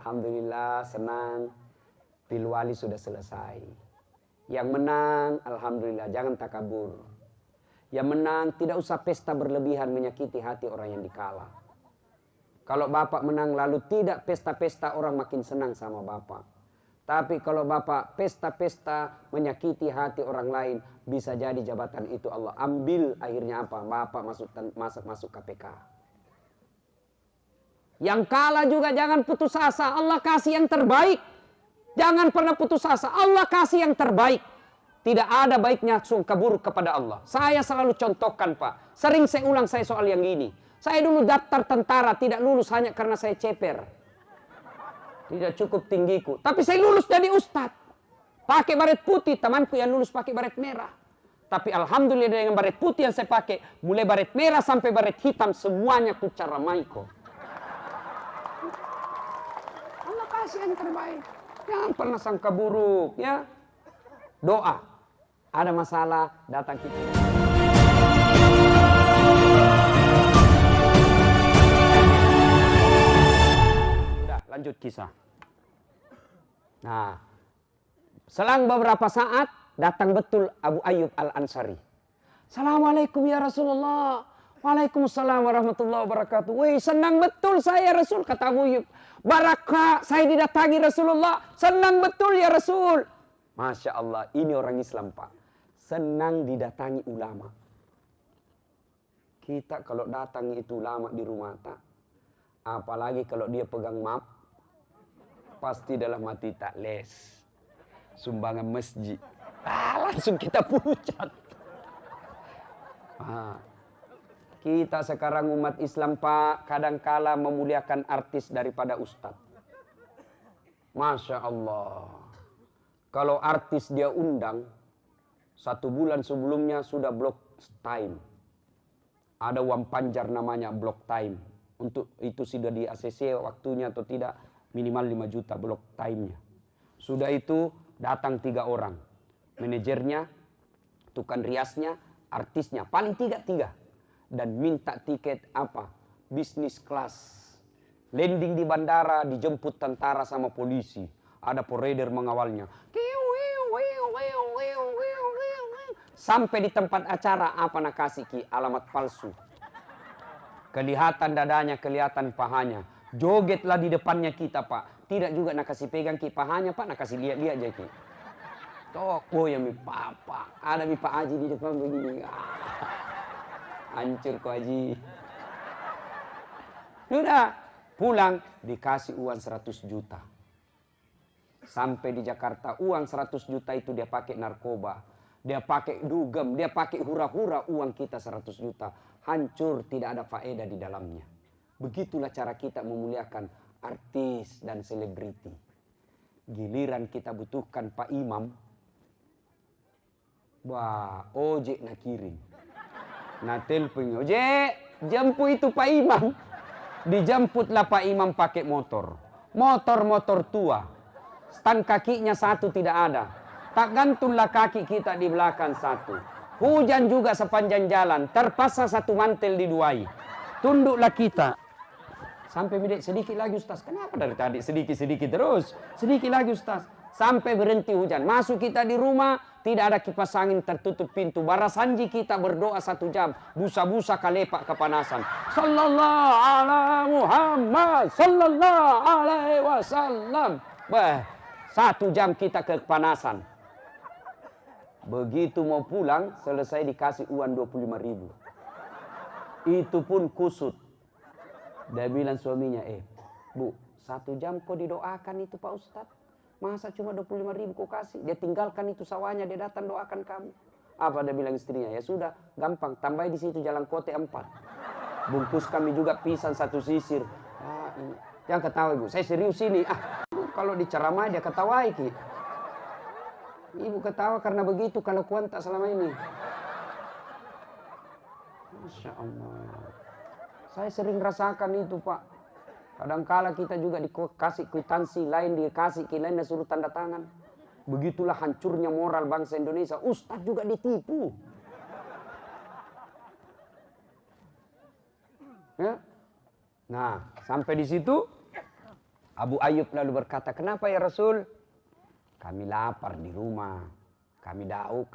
alhamdulillah senang. Pilwali sudah selesai. Yang menang, alhamdulillah, jangan takabur. Yang menang tidak usah pesta berlebihan menyakiti hati orang yang dikalah. Kalau bapak menang lalu tidak pesta-pesta, orang makin senang sama bapak. Tapi kalau bapak pesta-pesta menyakiti hati orang lain, bisa jadi jabatan itu Allah ambil, akhirnya apa? Bapak masuk KPK. Yang kalah juga jangan putus asa, Allah kasih yang terbaik. Jangan pernah putus asa, Allah kasih yang terbaik. Tidak ada baiknya sangka buruk kepada Allah. Saya selalu contohkan Pak, sering saya ulang saya soal yang ini. Saya dulu daftar tentara tidak lulus hanya karena saya ceper. Tidak cukup tinggiku. Tapi saya lulus jadi ustadz. Pakai baret putih. Temanku yang lulus pakai baret merah. Tapi alhamdulillah dengan baret putih yang saya pakai. Mulai baret merah sampai baret hitam. Semuanya ku caramai kok. Allah kasih yang terbaik. Jangan pernah sangka buruk. Ya. Doa. Ada masalah datang kita. Lanjut kisah. Nah, selang beberapa saat datang betul Abu Ayyub Al-Ansari. Assalamualaikum ya Rasulullah. Waalaikumsalam warahmatullahi wabarakatuh. Wih, senang betul saya Rasul, kata Abu Ayyub. Barakah saya didatangi Rasulullah. Senang betul ya Rasul. Masya Allah, ini orang Islam Pak. Senang didatangi ulama. Kita kalau datang itu ulama di rumah tak. Apalagi kalau dia pegang map. Pasti dalam hati tak les. Sumbangan masjid. Langsung kita pucat. Kita sekarang umat Islam Pak. Kadangkala memuliakan artis daripada ustadz. Masya Allah. Kalau artis dia undang. 1 bulan sebelumnya sudah block time. Ada uang panjar namanya block time. Untuk itu sudah di ACC waktunya atau tidak. Minimal 5 juta block time-nya. Sudah itu datang 3 orang. Manajernya, tukang riasnya, artisnya. Paling 3. Dan minta tiket apa? Business class. Landing di bandara, dijemput tentara sama polisi. Ada poreder mengawalnya. Sampai di tempat acara, apa nak kasih ki? Alamat palsu. Kelihatan dadanya, kelihatan pahanya. Jogetlah di depannya kita Pak. Tidak juga nak kasih pegang ki pahanya Pak, nak kasih lihat-lihat aja ki. Toko yang mi papa. Ada mi Pak Haji di depan begini. Hancur kok Haji. Sudah pulang dikasih uang 100 juta. Sampai di Jakarta uang 100 juta itu dia pakai narkoba. Dia pakai dugem, dia pakai hura-hura, uang kita 100 juta. Hancur, tidak ada faedah di dalamnya. Begitulah cara kita memuliakan artis dan selebriti. Giliran kita butuhkan Pak Imam. Wah, ojek nak kirim. Nah telepon, ojek, jemput itu Pak Imam. Dijemputlah Pak Imam pakai motor. Motor tua. Stan kakinya 1 tidak ada. Tak gantunglah kaki kita di belakang 1. Hujan juga sepanjang jalan. Terpaksa 1 mantel diduai. Tunduklah kita. Sampai midek sedikit lagi Ustaz. Kenapa dari tadi sedikit-sedikit terus? Sedikit lagi Ustaz. Sampai berhenti hujan. Masuk kita di rumah. Tidak ada kipas angin, tertutup pintu. Barasanji kita berdoa 1 jam. Busa-busa kalepak kepanasan. Sallallahu ala Muhammad. Sallallahu alaihi wasallam. 1 jam kita kepanasan. Begitu mau pulang, selesai dikasih uang 25.000. Itu pun kusut. Dia bilang suaminya, Bu, 1 jam kok didoakan itu Pak Ustadz. Masa cuma 25.000 kok kasih? Dia tinggalkan itu sawahnya, dia datang doakan kamu. Apa dia bilang istrinya? Ya sudah, gampang. Tambah di situ jalan kote 4. Bungkus kami juga pisang 1 sisir. Jangan ketawa Ibu, saya serius ini. Kalau diceramai dia ketawai Ki. Ibu ketawa karena begitu kalau kuantak selama ini. Masya Allah. Saya sering rasakan itu Pak. Kadangkala kita juga dikasih kwitansi, lain dikasih, lain disuruh tanda tangan. Begitulah hancurnya moral bangsa Indonesia. Ustadz juga ditipu. Ya. Nah, sampai di situ Abu Ayyub lalu berkata, kenapa ya Rasul? Kami lapar di rumah. Kami tahu,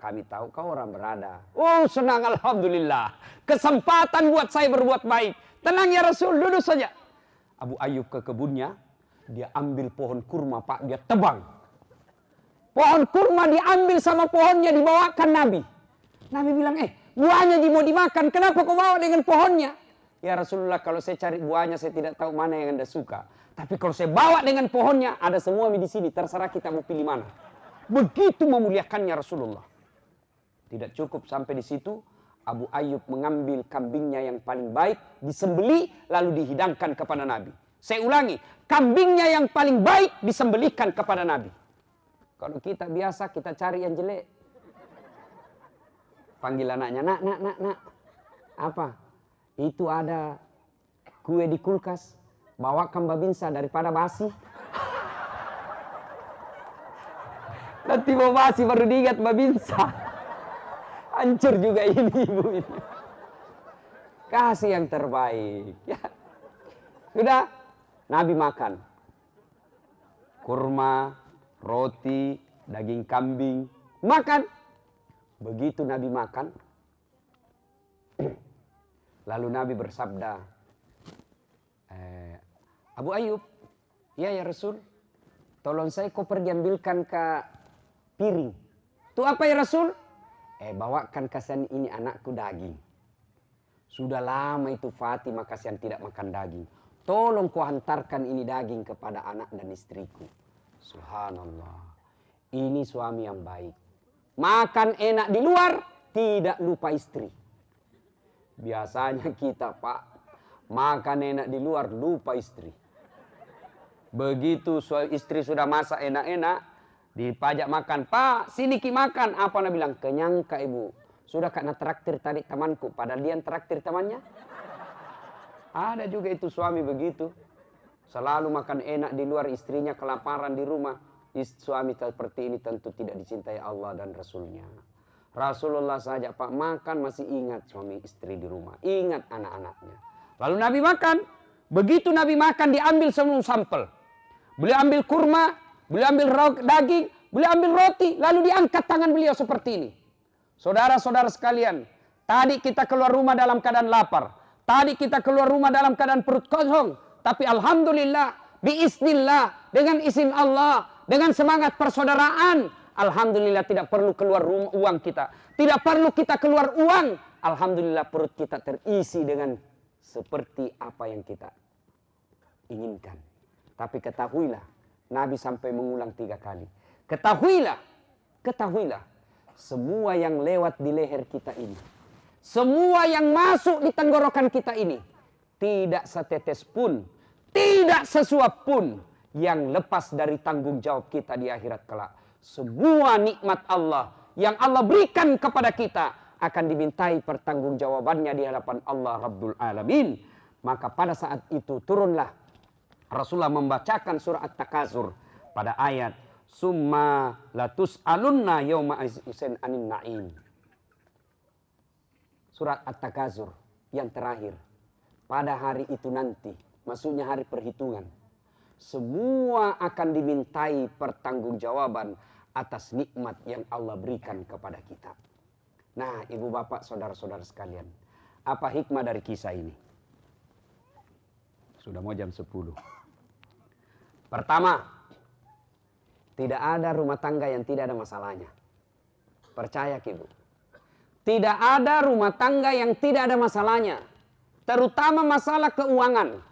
kami tahu kau orang berada. Oh senang, alhamdulillah. Kesempatan buat saya berbuat baik. Tenang ya Rasul, duduk saja. Abu Ayyub ke kebunnya. Dia ambil pohon kurma, Pak. Dia tebang. Pohon kurma diambil sama pohonnya, dibawakan Nabi. Nabi bilang, buahnya mau dimakan. Kenapa kau bawa dengan pohonnya? Ya Rasulullah, kalau saya cari buahnya, saya tidak tahu mana yang Anda suka. Tapi kalau saya bawa dengan pohonnya, ada semua di sini. Terserah kita mau pilih mana. Begitu memuliakannya Rasulullah. Tidak cukup sampai di situ. Abu Ayyub mengambil kambingnya yang paling baik, disembeli, lalu dihidangkan kepada Nabi. Saya ulangi, kambingnya yang paling baik disembelikan kepada Nabi. Kalau kita biasa, kita cari yang jelek. Panggil anaknya, nak. Apa? Itu ada kue di kulkas. Bawakan babinsa daripada basi. Nanti mau basi baru diingat babinsa. Hancur juga ini ibu ini. Kasih yang terbaik. Ya. Sudah, Nabi makan. Kurma, roti, daging kambing. Makan. Begitu Nabi makan. Lalu Nabi bersabda, Abu Ayyub, ya Rasul, tolong saya kau pergi ambilkan ke piring. Itu apa ya Rasul? Bawakan kasihan ini anakku daging. Sudah lama itu Fatimah kasihan tidak makan daging. Tolong kau hantarkan ini daging kepada anak dan istriku. Subhanallah. Ini suami yang baik. Makan enak di luar, tidak lupa istri. Biasanya kita Pak, makan enak di luar, lupa istri. Begitu istri sudah masak enak-enak, dipajak makan. Pak, sini ki makan. Apa nak bilang? Kenyang kak ibu. Sudah kak nak traktir tadi temanku. Padahal dia traktir temannya. Ada juga itu suami begitu. Selalu makan enak di luar, istrinya kelaparan di rumah. Suami seperti ini tentu tidak dicintai Allah dan Rasulnya. Rasulullah saja Pak makan masih ingat suami istri di rumah. Ingat anak-anaknya. Lalu Nabi makan. Begitu Nabi makan diambil semua sampel. Beliau ambil kurma, beliau ambil daging, beliau ambil roti, lalu diangkat tangan beliau seperti ini. Saudara-saudara sekalian, tadi kita keluar rumah dalam keadaan lapar. Tadi kita keluar rumah dalam keadaan perut kosong. Tapi alhamdulillah, biiznillah, dengan izin Allah, dengan semangat persaudaraan, alhamdulillah tidak perlu keluar uang kita. Tidak perlu kita keluar uang. Alhamdulillah perut kita terisi dengan seperti apa yang kita inginkan. Tapi ketahuilah, Nabi sampai mengulang 3 kali. Ketahuilah, semua yang lewat di leher kita ini, semua yang masuk di tenggorokan kita ini, tidak setetes pun, tidak sesuap pun yang lepas dari tanggung jawab kita di akhirat kelak. Semua nikmat Allah yang Allah berikan kepada kita akan dimintai pertanggungjawabannya di hadapan Allah Rabbul Alamin. Maka pada saat itu turunlah Rasulullah membacakan surah At-Takasur pada ayat summa latus alunna yauma izin anin na'im. Surat At-Takasur yang terakhir. Pada hari itu nanti, maksudnya hari perhitungan, semua akan dimintai pertanggungjawaban atas nikmat yang Allah berikan kepada kita. Nah, ibu bapak, saudara-saudara sekalian, apa hikmah dari kisah ini? Sudah mau jam 10. Pertama, tidak ada rumah tangga yang tidak ada masalahnya. Percaya ibu. Tidak ada rumah tangga yang tidak ada masalahnya. Terutama masalah keuangan.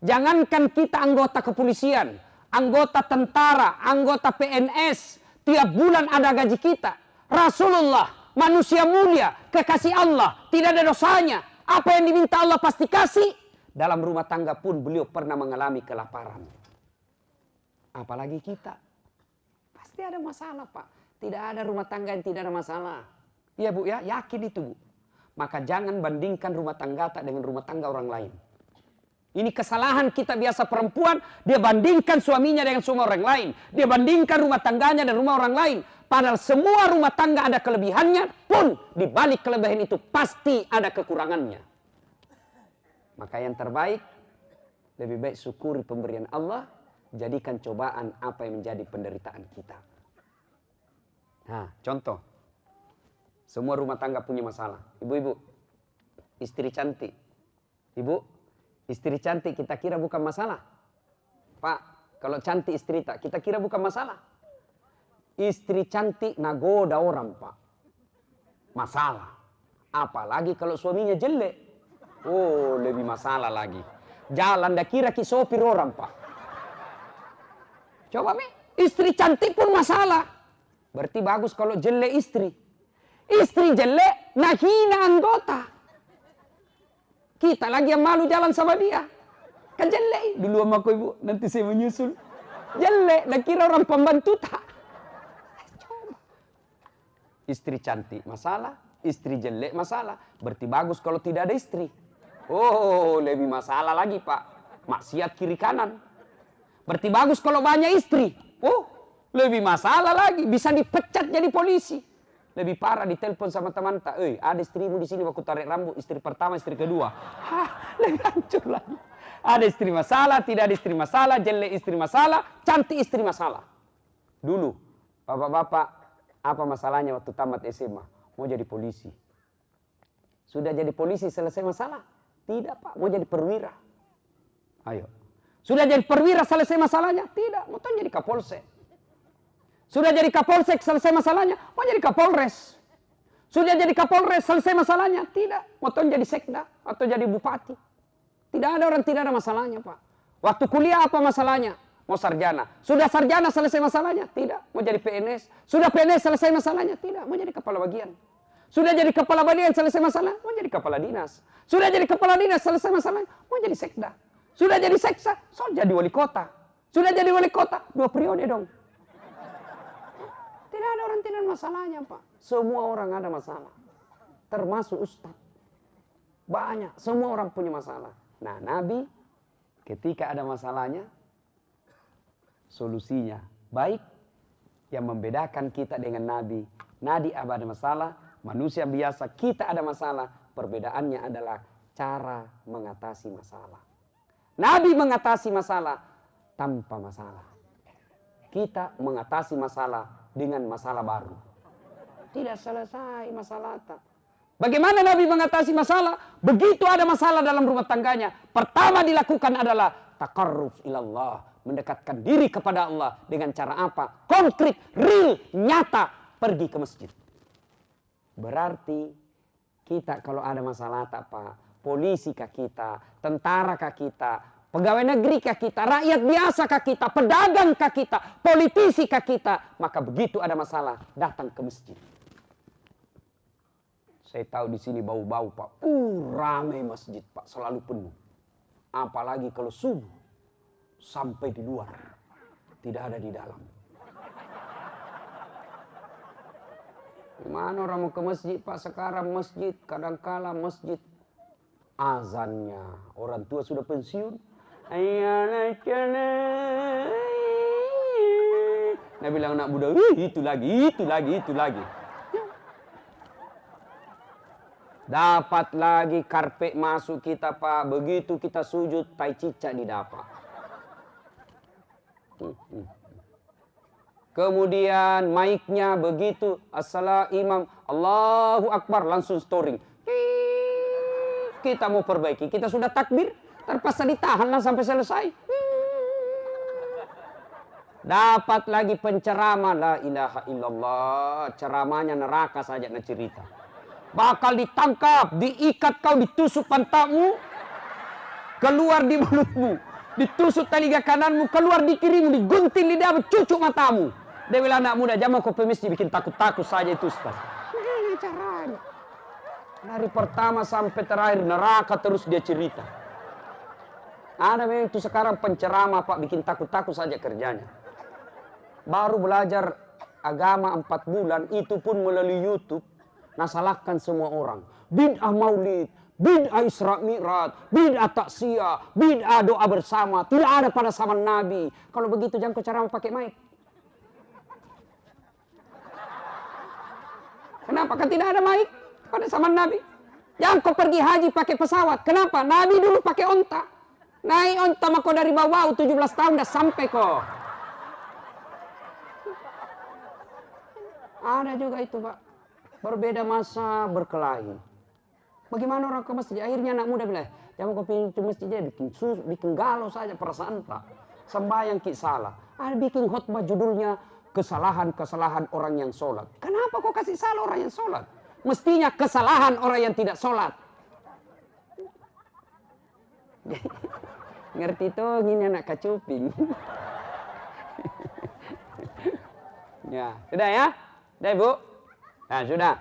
Jangankan kita anggota kepolisian, anggota tentara, anggota PNS, tiap bulan ada gaji kita. Rasulullah, manusia mulia, kekasih Allah, tidak ada dosanya. Apa yang diminta Allah pasti kasih. Dalam rumah tangga pun beliau pernah mengalami kelaparan. Apalagi kita. Pasti ada masalah Pak. Tidak ada rumah tangga yang tidak ada masalah. Iya Bu ya, yakin itu Bu. Maka jangan bandingkan rumah tangga tak dengan rumah tangga orang lain. Ini kesalahan kita biasa perempuan, dia bandingkan suaminya dengan semua orang lain. Dia bandingkan rumah tangganya dan rumah orang lain. Padahal semua rumah tangga ada kelebihannya, pun di balik kelebihan itu pasti ada kekurangannya. Maka yang terbaik, lebih baik syukuri pemberian Allah jadikan cobaan apa yang menjadi penderitaan kita. Nah, contoh. Semua rumah tangga punya masalah. Ibu-ibu, istri cantik. Ibu, istri cantik kita kira bukan masalah. Pak, kalau cantik istri tak, kita kira bukan masalah. Istri cantik nagoda orang, Pak. Masalah. Apalagi kalau suaminya jelek. Oh, lebih masalah lagi. Jalan dah kira ki sopir orang, Pak. Coba istri cantik pun masalah. Berarti bagus kalau jelek istri. Istri jelek, nah hina anggota. Kita lagi yang malu jalan sama dia. Kan jelek. Dulu sama aku ibu, nanti saya menyusul. Jelek, nah kira orang pembantu tak. Coba. Istri cantik masalah, istri jelek masalah. Berarti bagus kalau tidak ada istri. Oh, lebih masalah lagi, Pak. Maksiat kiri kanan. Berarti bagus kalau banyak istri. Oh, lebih masalah lagi. Bisa dipecat jadi polisi. Lebih parah ditelepon sama teman tak. Ada istrimu di sini, aku tarik rambut. Istri pertama, istri kedua. Hah, lebih hancur lagi. Ada istri masalah, tidak ada istri masalah, jelek istri masalah, cantik istri masalah. Dulu, bapak-bapak, apa masalahnya waktu tamat SMA? Mau jadi polisi. Sudah jadi polisi selesai masalah? Tidak, Pak. Mau jadi perwira. Ayo. Sudah jadi perwira selesai masalahnya? Tidak. Mau jadi kapolsek. Sudah jadi kapolsek selesai masalahnya? Mau jadi kapolres. Sudah jadi kapolres selesai masalahnya? Tidak. Mau jadi sekda atau jadi bupati. Tidak ada orang tidak ada masalahnya, Pak. Waktu kuliah apa masalahnya? Mau sarjana. Sudah sarjana selesai masalahnya? Tidak. Mau jadi PNS. Sudah PNS selesai masalahnya? Tidak. Mau jadi kepala bagian. Sudah jadi kepala bagian selesai masalah? Mau jadi kepala dinas. Sudah jadi kepala dinas selesai masalahnya? Mau jadi sekda. Sudah jadi sekda, so jadi wali kota. Sudah jadi wali kota, 2 periode dong. Tidak ada orang tidak ada masalahnya, Pak. Semua orang ada masalah. Termasuk ustadz. Banyak, semua orang punya masalah. Nah, Nabi ketika ada masalahnya, solusinya baik. Yang membedakan kita dengan Nabi. Nabi ada masalah, manusia biasa kita ada masalah. Perbedaannya adalah cara mengatasi masalah. Nabi mengatasi masalah tanpa masalah. Kita mengatasi masalah dengan masalah baru. Tidak selesai masalah tak. Bagaimana Nabi mengatasi masalah? Begitu ada masalah dalam rumah tangganya, pertama dilakukan adalah taqarrub ilallah, mendekatkan diri kepada Allah dengan cara apa? Konkret, real, nyata, pergi ke masjid. Berarti kita kalau ada masalah tak, Pak, polisi kah kita, tentara kah kita, pegawai negeri kah kita, rakyat biasa kah kita, pedagang kah kita, politisi kah kita, maka begitu ada masalah, datang ke masjid. Saya tahu di sini bau-bau, Pak. Ramai masjid, Pak, selalu penuh. Apalagi kalau subuh sampai di luar, tidak ada di dalam. Mana orang mau ke masjid, Pak? Sekarang masjid, kadangkala masjid azannya orang tua sudah pensiun. Nah bilang anak muda, itu lagi. Dapat lagi karpet masuk kita, Pak. Begitu kita sujud, tai cicak didapat. Kemudian mic-nya begitu, assalamualaikum imam, Allahu Akbar, langsung storing. Kita mau perbaiki, kita sudah takbir, terpaksa ditahanlah sampai selesai. Dapat lagi penceramah, la ilaha illallah, ceramahnya neraka saja nak cerita. Bakal ditangkap, diikat kau, ditusuk pantatmu, keluar di mulutmu, ditusuk telinga kananmu, keluar di kirimu, digunting lidahmu, cucuk matamu. Dia bilang anak muda, jangan kau pemis bikin takut-takut saja itu, Ustaz. Ini caranya. Dari pertama sampai terakhir neraka terus dia cerita. Ada memang itu sekarang penceramah, Pak, bikin takut-takut saja kerjanya. Baru belajar agama 4 bulan, itu pun melalui YouTube. Nah, salahkan semua orang. Bid'ah maulid, bid'ah Isra Mi'raj, bid'ah taksiyah, bid'ah doa bersama. Tidak ada pada zaman Nabi. Kalau begitu jangan kau ceramah pakai mic. Kenapa? Kan tidak ada mic pada zaman Nabi. Jangan kau pergi haji pakai pesawat. Kenapa? Nabi dulu pakai onta. Naik onta mako dari bawah 17 tahun dah sampai kok. Ada juga itu Pak. Berbeda masa berkelahi. Bagaimana orang ke masjid? Akhirnya anak muda bilang, jangan kau pergi ke masjid dia bikin galau saja perasaan Pak. Sembahyang ki salah. Ada bikin khutbah judulnya kesalahan-kesalahan orang yang sholat. Kenapa kau kasih salah orang yang sholat? Mestinya kesalahan orang yang tidak sholat. Ngerti tuh, ini anak kacuping. Ya, sudah ya? Sudah Ibu? Nah, sudah.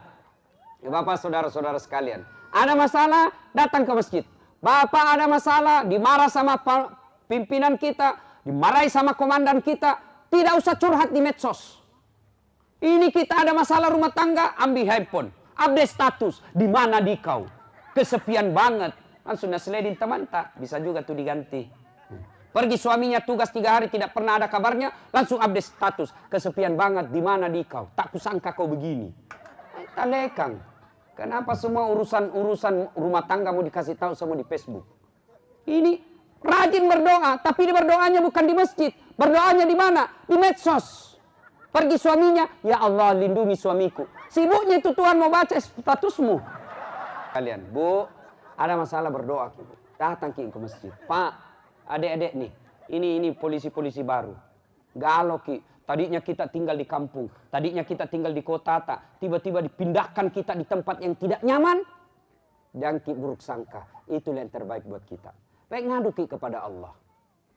Ya, Bapak, saudara-saudara sekalian. Ada masalah, datang ke masjid. Bapak ada masalah, dimarah sama pimpinan kita, dimarahi sama komandan kita, tidak usah curhat di medsos. Ini kita ada masalah rumah tangga, ambil handphone, update status, di mana di kau? Kesepian banget. Langsung naseledin teman tak, bisa juga tuh diganti. Pergi suaminya tugas 3 hari tidak pernah ada kabarnya, langsung update status. Kesepian banget, di mana di kau? Tak kusangka kau begini. Talekang. Kenapa semua urusan rumah tangga mau dikasih tahu semua di Facebook? Ini rajin berdoa, tapi berdoanya bukan di masjid. Berdoanya di mana? Di medsos. Pergi suaminya, ya Allah lindungi suamiku. Sibuknya itu Tuhan mau baca statusmu. Kalian, Bu, ada masalah berdoa, Bu. Datang ke masjid. Pak, adik-adik nih, ini polisi-polisi baru. Galau ki. Tadinya kita tinggal di kampung, tadinya kita tinggal di kota, tiba-tiba dipindahkan kita di tempat yang tidak nyaman. Jangan ki buruk sangka, itulah yang terbaik buat kita. Baik ngadu ki kepada Allah.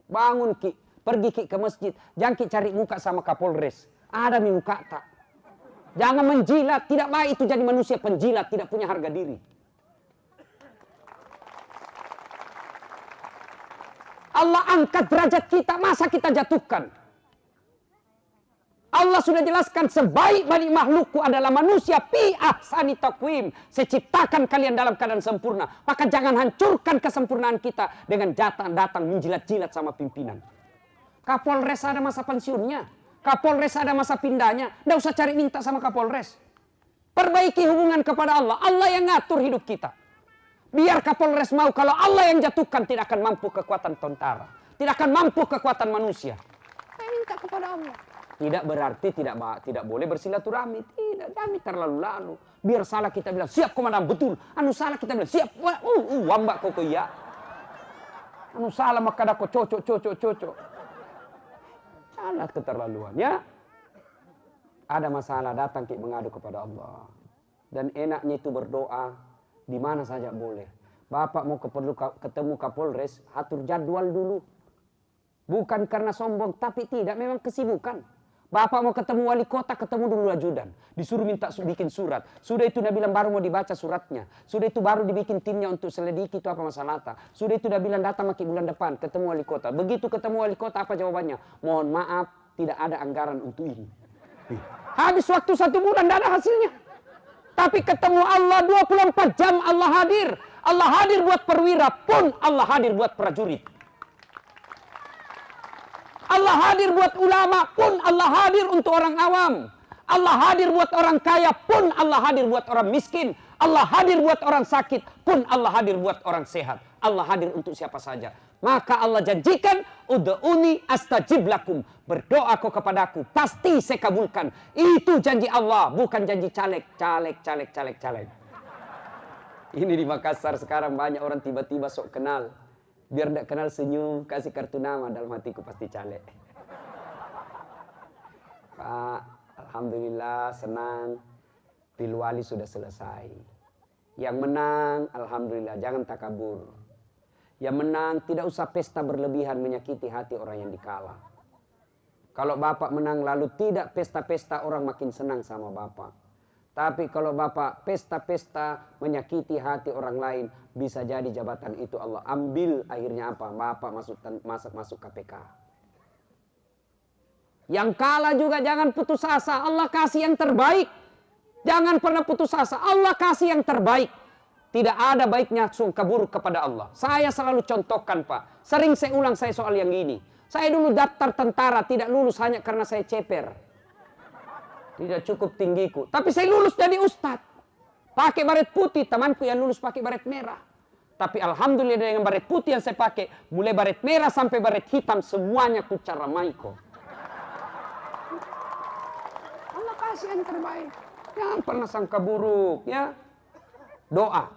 Bangun ki, pergi ki ke masjid, jangan ki cari muka sama Kapolres. Ada muka tak. Jangan menjilat, tidak baik itu jadi manusia penjilat, tidak punya harga diri. Allah angkat derajat kita, masa kita jatuhkan? Allah sudah jelaskan sebaik-baik makhlukku adalah manusia fi ahsani taqwim. Saya ciptakan kalian dalam keadaan sempurna. Maka jangan hancurkan kesempurnaan kita dengan datang menjilat-jilat sama pimpinan. Kapolres ada masa pensiunnya. Kapolres ada masa pindahnya. Tidak usah cari minta sama Kapolres. Perbaiki hubungan kepada Allah. Allah yang ngatur hidup kita. Biar Kapolres mau, kalau Allah yang jatuhkan tidak akan mampu kekuatan tentara. Tidak akan mampu kekuatan manusia. Saya minta kepada Allah. Tidak berarti tidak boleh bersilaturahmi. Tidak, kami terlalu-lalu. Biar salah kita bilang, siap komandan, betul. Anu salah kita bilang, siap. Wambak koko ya. Anu salah maka ada kok cocok. Salah keterlaluannya. Ada masalah, datang kita mengadu kepada Allah. Dan enaknya itu berdoa, di mana saja boleh. Bapak mau ketemu Kapolres, atur jadwal dulu. Bukan karena sombong, tapi tidak, memang kesibukan. Bapak mau ketemu wali kota, ketemu dulu ajudan. Disuruh minta bikin surat. Sudah itu dia bilang baru mau dibaca suratnya. Sudah itu baru dibikin timnya untuk selidiki itu apa masalah. Sudah itu dia bilang datang maki bulan depan ketemu wali kota. Begitu ketemu wali kota apa jawabannya? Mohon maaf, tidak ada anggaran untuk ini. Habis waktu 1 bulan tidak ada hasilnya. Tapi ketemu Allah 24 jam Allah hadir. Allah hadir buat perwira pun Allah hadir buat prajurit. Allah hadir buat ulama pun Allah hadir untuk orang awam. Allah hadir buat orang kaya pun Allah hadir buat orang miskin. Allah hadir buat orang sakit pun Allah hadir buat orang sehat. Allah hadir untuk siapa saja. Maka Allah janjikan, ud'uni astajib lakum. Berdoa kau kepadaku, pasti saya kabulkan. Itu janji Allah, bukan janji caleg. Ini di Makassar sekarang banyak orang tiba-tiba sok kenal. Biar tidak kenal senyum, kasih kartu nama, dalam hatiku pasti caleg. Pak, alhamdulillah senang, pilwali sudah selesai. Yang menang, alhamdulillah, jangan takabur. Yang menang, tidak usah pesta berlebihan menyakiti hati orang yang dikalah. Kalau Bapak menang lalu tidak pesta-pesta, orang makin senang sama Bapak. Tapi kalau Bapak pesta-pesta menyakiti hati orang lain, bisa jadi jabatan itu Allah ambil, akhirnya apa? Bapak masuk KPK. Yang kalah juga jangan putus asa, Allah kasih yang terbaik. Jangan pernah putus asa, Allah kasih yang terbaik. Tidak ada baiknya sungka buruk kepada Allah. Saya selalu contohkan Pak, sering saya ulang saya soal yang gini. Saya dulu daftar tentara tidak lulus hanya karena saya ceper. Tidak cukup tinggiku. Tapi saya lulus jadi ustadz. Pakai baret putih. Temanku yang lulus pakai baret merah. Tapi alhamdulillah dengan baret putih yang saya pakai, mulai baret merah sampai baret hitam, semuanya ku caramai kok. Allah kasih yang terbaik. Jangan pernah sangka buruk ya. Doa.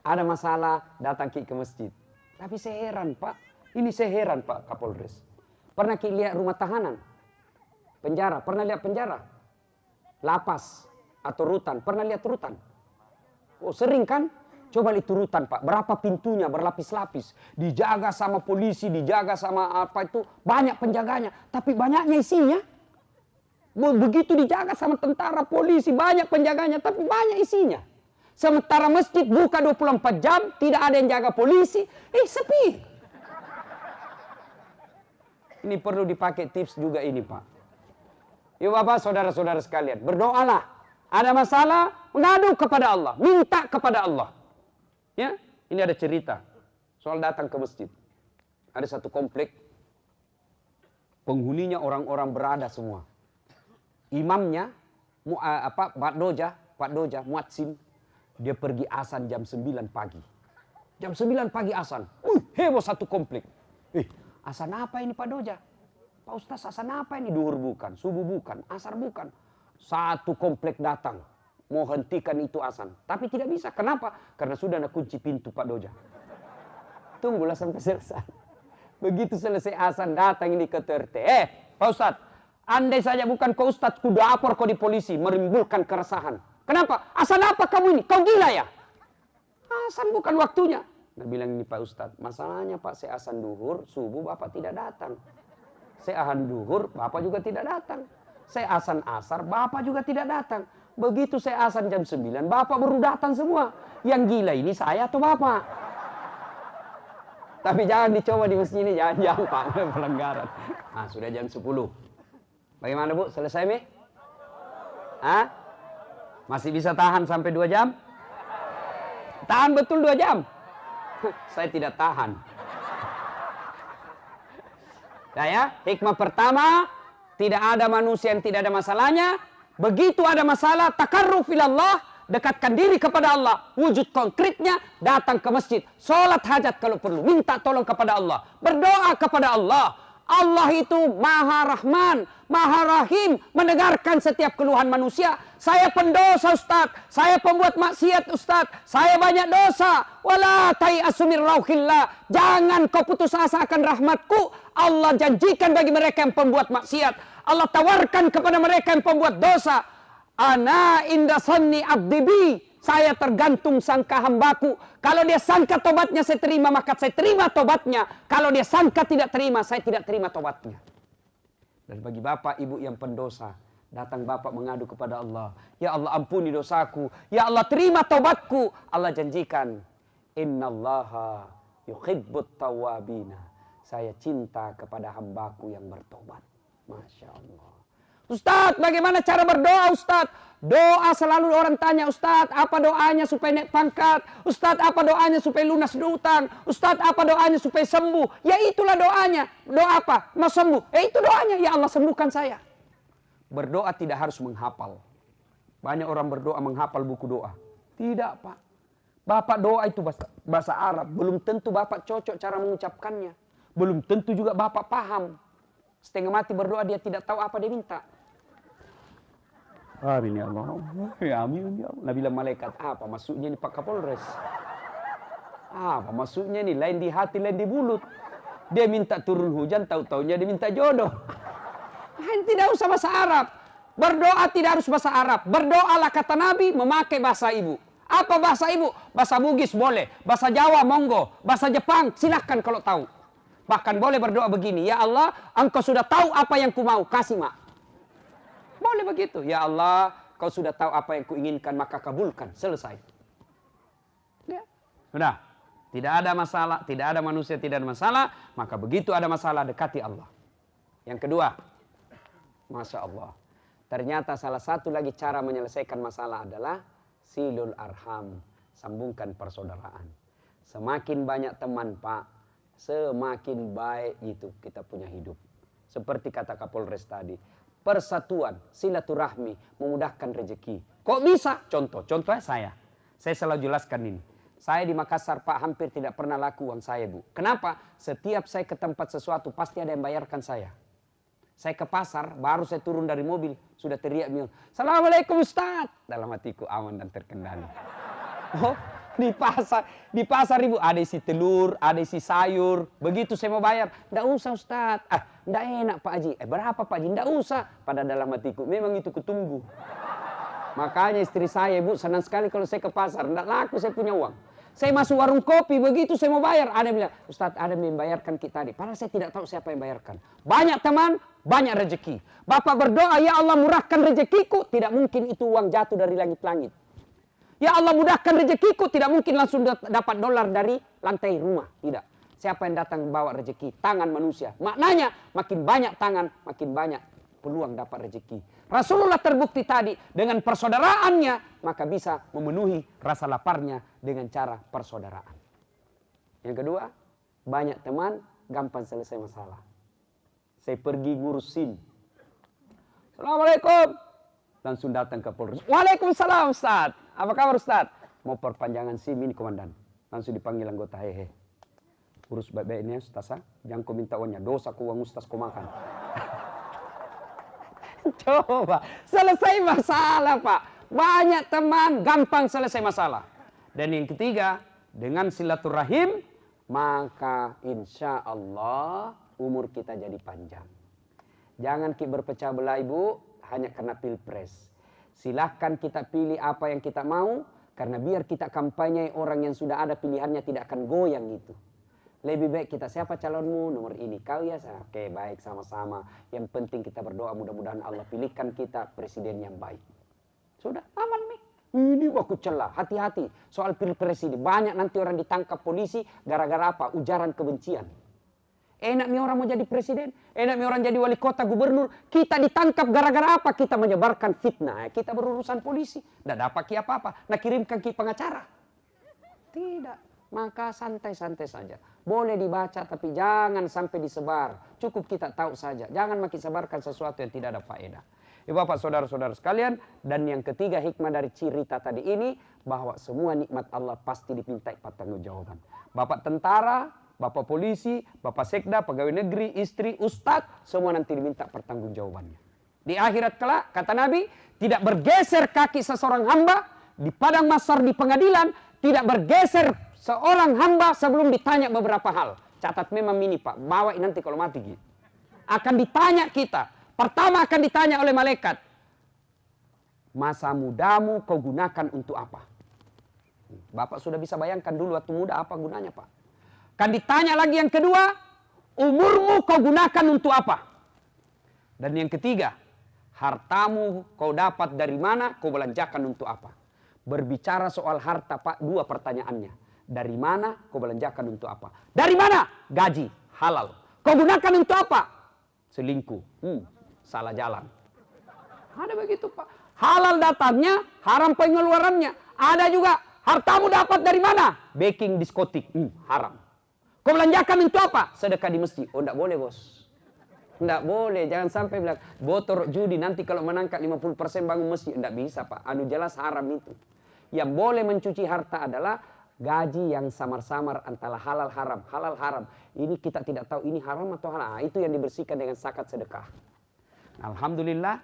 Ada masalah, datang ke masjid. Tapi saya heran Pak. Ini saya heran Pak Kapolres. Pernah lihat rumah tahanan? Penjara. Pernah lihat penjara? Lapas atau rutan. Pernah lihat rutan? Oh sering kan? Coba lihat rutan Pak. Berapa pintunya berlapis-lapis. Dijaga sama polisi, dijaga sama apa itu. Banyak penjaganya. Tapi banyaknya isinya. Begitu dijaga sama tentara, polisi. Banyak penjaganya. Tapi banyak isinya. Sementara masjid buka 24 jam. Tidak ada yang jaga polisi. Sepi. Ini perlu dipakai tips juga ini Pak. Yuk Bapak, saudara-saudara sekalian. Berdoalah. Ada masalah, mengadu kepada Allah. Minta kepada Allah. Ya, ini ada cerita. Soal datang ke masjid. Ada satu komplek. Penghuninya orang-orang berada semua. Imamnya, Pak Doja, Muadzin. Dia pergi azan jam 9 pagi. Jam 9 pagi azan. Heboh satu komplek. Azan apa ini Pak Doja? Pak Ustaz, azan apa ini? Duhur bukan, subuh bukan, asar bukan. Satu komplek datang. Mau hentikan itu azan. Tapi tidak bisa. Kenapa? Karena sudah ada kunci pintu Pak Doja. Tunggulah sampai selesai. Begitu selesai azan datang ini ke RT. Pak Ustaz, andai saja bukan kau Ustaz, ku lapor kau di polisi. Menimbulkan keresahan. Kenapa? Azan apa kamu ini? Kau gila ya? Azan bukan waktunya. Dia bilang ini Pak Ustadz, masalahnya Pak saya azan duhur, subuh Bapak tidak datang. Saya azan duhur, Bapak juga tidak datang. Saya azan asar, Bapak juga tidak datang. Begitu saya azan jam 9, Bapak baru datang semua. Yang gila ini saya atau Bapak? Tapi jangan dicoba di masjid ini, jangan Pak, pelanggaran. Nah sudah jam 10. Bagaimana Bu, selesai Mi? Masih bisa tahan sampai 2 jam? Tahan betul 2 jam? Saya tidak tahan. Nah ya, hikmah pertama, tidak ada manusia yang tidak ada masalahnya. Begitu ada masalah, takarruf ilallah, dekatkan diri kepada Allah. Wujud konkretnya, datang ke masjid. Sholat hajat kalau perlu, minta tolong kepada Allah. Berdoa kepada Allah. Allah itu Maha Rahman, Maha Rahim, mendengarkan setiap keluhan manusia. Saya pendosa Ustaz, saya pembuat maksiat Ustaz, saya banyak dosa. Wala tai'asu min rauhillah. Jangan kau putus asa akan rahmatku. Allah janjikan bagi mereka yang pembuat maksiat. Allah tawarkan kepada mereka yang pembuat dosa. Ana inda sanni abdibi. Saya tergantung sangka hambaku. Kalau dia sangka tobatnya saya terima, maka saya terima tobatnya. Kalau dia sangka tidak terima, saya tidak terima tobatnya. Dan bagi bapak ibu yang pendosa, datang bapak mengadu kepada Allah. Ya Allah ampuni dosaku. Ya Allah terima tobatku. Allah janjikan. Innallaha yuhibbut tawwabina. Saya cinta kepada hambaku yang bertobat. Masya Allah. Ustaz, bagaimana cara berdoa Ustaz? Doa selalu orang tanya, Ustaz, apa doanya supaya naik pangkat? Ustaz, apa doanya supaya lunas utang? Ustaz, apa doanya supaya sembuh? Ya itulah doanya. Doa apa? Mau sembuh. Itu doanya. Ya Allah sembuhkan saya. Berdoa tidak harus menghafal. Banyak orang berdoa menghafal buku doa. Tidak Pak. Bapak doa itu bahasa Arab. Belum tentu Bapak cocok cara mengucapkannya. Belum tentu juga Bapak paham. Setengah mati berdoa dia tidak tahu apa dia minta. Amin ya Allah. Ya amin ya Allah. Nabi bilang malaikat apa maksudnya ini Pak Kapolres? Apa maksudnya ini? Lain di hati, lain di mulut. Dia minta turun hujan, tahu-taunya dia minta jodoh. Tidak usah bahasa Arab. Berdoa tidak harus bahasa Arab. Berdoalah kata Nabi memakai bahasa ibu. Apa bahasa ibu? Bahasa Bugis boleh. Bahasa Jawa monggo. Bahasa Jepang silahkan kalau tahu. Bahkan boleh berdoa begini. Ya Allah, engkau sudah tahu apa yang ku mau. Kasih mak. Boleh begitu. Ya Allah, kau sudah tahu apa yang kuinginkan, maka kabulkan. Selesai. Ya. Sudah. Tidak ada masalah, tidak ada manusia, tidak ada masalah. Maka begitu ada masalah, dekati Allah. Yang kedua. Masya Allah. Ternyata salah satu lagi cara menyelesaikan masalah adalah silul arham. Sambungkan persaudaraan. Semakin banyak teman Pak, semakin baik itu kita punya hidup. Seperti kata Kapolres tadi. Persatuan, silaturahmi, memudahkan rezeki. Kok bisa? Contohnya saya. Saya selalu jelaskan ini. Saya di Makassar, Pak, hampir tidak pernah laku uang saya, Bu. Kenapa? Setiap saya ke tempat sesuatu, pasti ada yang bayarkan saya. Saya ke pasar, baru saya turun dari mobil, sudah teriak, "Assalamualaikum Ustaz." Dalam hatiku aman dan terkendali. Oh, di pasar Ibu, ada isi telur, ada isi sayur. Begitu saya mau bayar, "Nggak usah Ustaz." Nggak enak Pak Haji. Berapa Pak Haji? Nggak usah. Pada dalam hatiku, memang itu kutunggu. Makanya istri saya, Bu, senang sekali kalau saya ke pasar. Nggak laku saya punya uang. Saya masuk warung kopi, begitu saya mau bayar. Ada yang bilang, "Ustaz, ada yang membayarkan kita tadi." Padahal saya tidak tahu siapa yang bayarkan. Banyak teman, banyak rezeki. Bapak berdoa, "Ya Allah murahkan rezekiku." Tidak mungkin itu uang jatuh dari langit-langit. "Ya Allah mudahkan rezekiku." Tidak mungkin langsung dapat dolar dari lantai rumah. Tidak. Siapa yang datang bawa rezeki? Tangan manusia. Maknanya, makin banyak tangan, makin banyak peluang dapat rezeki. Rasulullah terbukti tadi dengan persaudaraannya, maka bisa memenuhi rasa laparnya dengan cara persaudaraan. Yang kedua, banyak teman, gampang selesai masalah. Saya pergi ngurus SIM. "Assalamualaikum." Langsung datang ke Polres. "Waalaikumsalam Ustaz. Apa kabar Ustaz?" "Mau perpanjangan SIM ini komandan." Langsung dipanggil anggota, "Hehe. Urus baik-baik ini Ustaz, jangan kau minta uangnya. Dosa ku uang Ustaz kau makan." Coba, selesai masalah Pak. Banyak teman, gampang selesai masalah. Dan yang ketiga, dengan silaturahim, maka insya Allah umur kita jadi panjang. Jangan kita berpecah belah Ibu, hanya karena pilpres. Silahkan kita pilih apa yang kita mau, karena biar kita kampanye orang yang sudah ada pilihannya tidak akan goyang gitu. Lebih baik kita, "Siapa calonmu?" "Nomor ini." "Kau ya?" "Oke, baik, sama-sama. Yang penting kita berdoa mudah-mudahan Allah pilihkan kita presiden yang baik." Sudah, aman nih. Ini aku celah. Hati-hati soal pilpres ini. Banyak nanti orang ditangkap polisi gara-gara apa? Ujaran kebencian. Enak nih orang mau jadi presiden, enak nih orang jadi wali kota, gubernur. Kita ditangkap gara-gara apa? Kita menyebarkan fitnah. Kita berurusan polisi. Tidak dapat apa-apa. Nah, kirimkan ke pengacara. Tidak. Maka santai-santai saja. Boleh dibaca tapi jangan sampai disebar. Cukup kita tahu saja. Jangan makin sebarkan sesuatu yang tidak ada faedah. Ibu bapak saudara-saudara sekalian. Dan yang ketiga hikmah dari cerita tadi ini. Bahwa semua nikmat Allah pasti dimintai pertanggungjawaban. Bapak tentara, bapak polisi, bapak sekda, pegawai negeri, istri, ustadz. Semua nanti diminta pertanggungjawabannya. Di akhirat kelak kata Nabi. Tidak bergeser kaki seseorang hamba. Di padang mahsyar di pengadilan. Tidak bergeser seorang hamba sebelum ditanya beberapa hal. Catat memang ini Pak, bawa nanti kalau mati gitu. Akan ditanya kita. Pertama akan ditanya oleh malaikat. Masa mudamu kau gunakan untuk apa? Bapak sudah bisa bayangkan dulu waktu muda apa gunanya Pak. Akan ditanya lagi yang kedua. Umurmu kau gunakan untuk apa? Dan yang ketiga. Hartamu kau dapat dari mana, kau belanjakan untuk apa? Berbicara soal harta Pak, dua pertanyaannya. Dari mana kau belanjakan untuk apa? Dari mana? Gaji, halal. Kau gunakan untuk apa? Selingkuh. Salah jalan. Ada begitu Pak. Halal datangnya, haram pengeluarannya. Ada juga, hartamu dapat dari mana? Baking diskotik. Haram. Kau belanjakan untuk apa? Sedekah di masjid. Oh, enggak boleh bos. Enggak boleh. Jangan sampai bilang, botor judi nanti kalau menangkap 50% bangun masjid. Enggak bisa Pak. Anu jelas haram itu. Yang boleh mencuci harta adalah gaji yang samar-samar antara halal haram. Halal haram. Ini kita tidak tahu ini haram atau halal. Itu yang dibersihkan dengan zakat sedekah. Alhamdulillah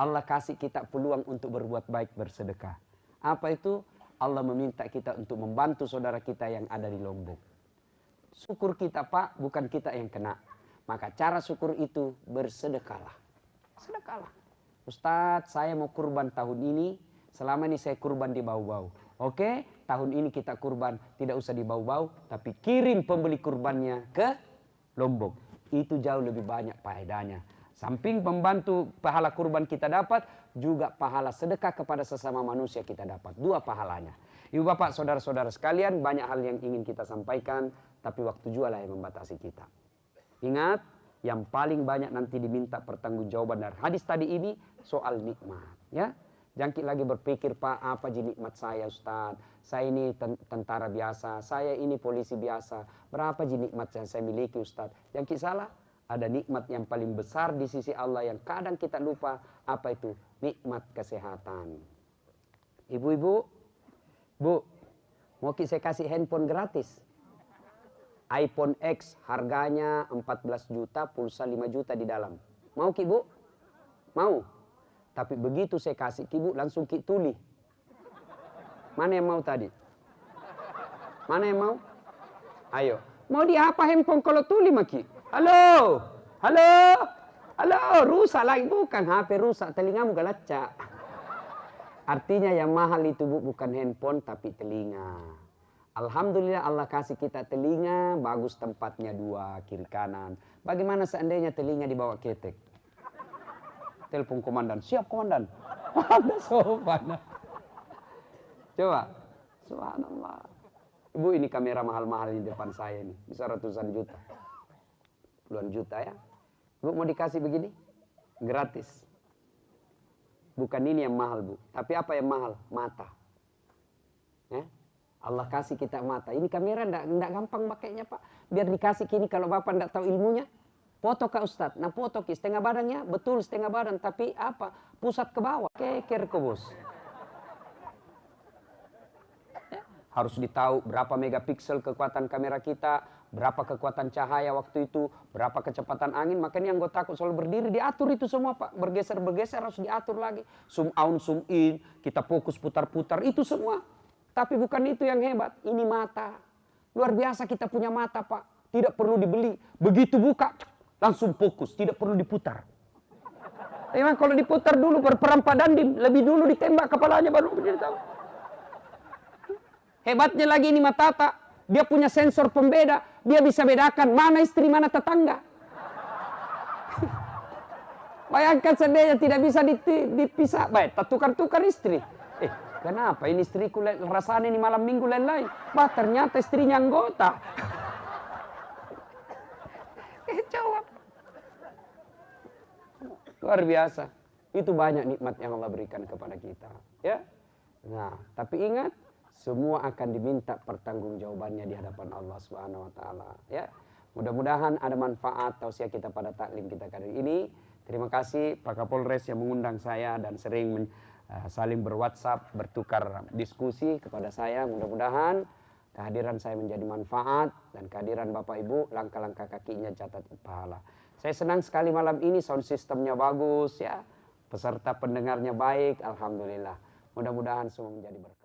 Allah kasih kita peluang untuk berbuat baik bersedekah. Apa itu? Allah meminta kita untuk membantu saudara kita yang ada di Lombok. Syukur kita Pak, bukan kita yang kena. Maka cara syukur itu bersedekahlah. Sedekahlah. Ustadz, saya mau kurban tahun ini. Selama ini saya kurban di bau-bau. Oke, tahun ini kita kurban tidak usah di bau-bau, tapi kirim pembeli kurbannya ke Lombok. Itu jauh lebih banyak faedahnya. Samping membantu pahala kurban kita dapat, juga pahala sedekah kepada sesama manusia kita dapat. Dua pahalanya. Ibu bapak, saudara-saudara sekalian, banyak hal yang ingin kita sampaikan, tapi waktu jualah yang membatasi kita. Ingat, yang paling banyak nanti diminta pertanggungjawaban dari hadis tadi ini soal nikmat, ya. Jangan lagi berpikir, Pak, apa ji nikmat saya Ustaz? Saya ini tentara biasa, saya ini polisi biasa. Berapa ji nikmat yang saya miliki Ustaz? Jangan salah, ada nikmat yang paling besar di sisi Allah yang kadang kita lupa. Apa itu? Nikmat kesehatan. Ibu-ibu, Bu, Mau Ki saya kasih handphone gratis. iPhone X harganya 14 juta, pulsa 5 juta di dalam. Mau Ki Bu? Mau. Tapi begitu saya kasih Ki Bu, langsung Ki tuli. Mana yang mau tadi? Mana yang mau? Ayo. Mau di apa handphone kalau tuli Maki? Halo? Halo? Halo? Rusak lagi. Bukan HP rusak, telingamu galacak. Artinya yang mahal itu Bu, bukan handphone tapi telinga. Alhamdulillah Allah kasih kita telinga, bagus tempatnya 2 kiri kanan. Bagaimana seandainya telinga dibawa ketek? Telepon komandan, siap komandan. Ada sopan. Coba, subhanallah. Ibu ini kamera mahal-mahal di depan saya ini, bisa ratusan juta. Puluhan juta ya. Bu mau dikasih begini? Gratis. Bukan ini yang mahal Bu, tapi apa yang mahal? Mata. Ya? Allah kasih kita mata. Ini kamera enggak gampang pakainya Pak. Biar dikasih kini kalau Bapak enggak tahu ilmunya. Foto Kak Ustadz. Nah foto Ki setengah badannya. Betul setengah badan. Tapi apa? Pusat ke bawah. Keker ke bos. Ya, harus ditahu berapa megapiksel kekuatan kamera kita. Berapa kekuatan cahaya waktu itu. Berapa kecepatan angin. Makanya yang gue takut selalu berdiri. Diatur itu semua Pak. Bergeser-bergeser harus diatur lagi. Zoom out, zoom in. Kita fokus putar-putar. Itu semua. Tapi bukan itu yang hebat, ini mata. Luar biasa kita punya mata Pak. Tidak perlu dibeli. Begitu buka, langsung fokus. Tidak perlu diputar. Memang kalau diputar dulu berperang Pak Dandim. Lebih dulu ditembak kepalanya baru menjadi tahu. Hebatnya lagi ini mata Tata. Dia punya sensor pembeda. Dia bisa bedakan mana istri, mana tetangga. Bayangkan seandainya tidak bisa dipisah. Baik, tukar-tukar istri. Kenapa ini istriku rasanya ini malam minggu lain-lain? Bah ternyata istrinya anggota. Jawab. Luar biasa. Itu banyak nikmat yang Allah berikan kepada kita. Ya. Nah, tapi ingat, semua akan diminta pertanggungjawabannya di hadapan Allah Subhanahu Wa Taala. Ya. Mudah-mudahan ada manfaat tausiah kita pada taklim kita kali ini. Terima kasih Pak Kapolres yang mengundang saya dan sering saling berWhatsApp, bertukar diskusi kepada saya. Mudah-mudahan kehadiran saya menjadi manfaat dan kehadiran Bapak Ibu langkah-langkah kakinya catat pahala. Saya senang sekali malam ini sound systemnya bagus ya. Peserta pendengarnya baik, alhamdulillah. Mudah-mudahan semua menjadi berkah.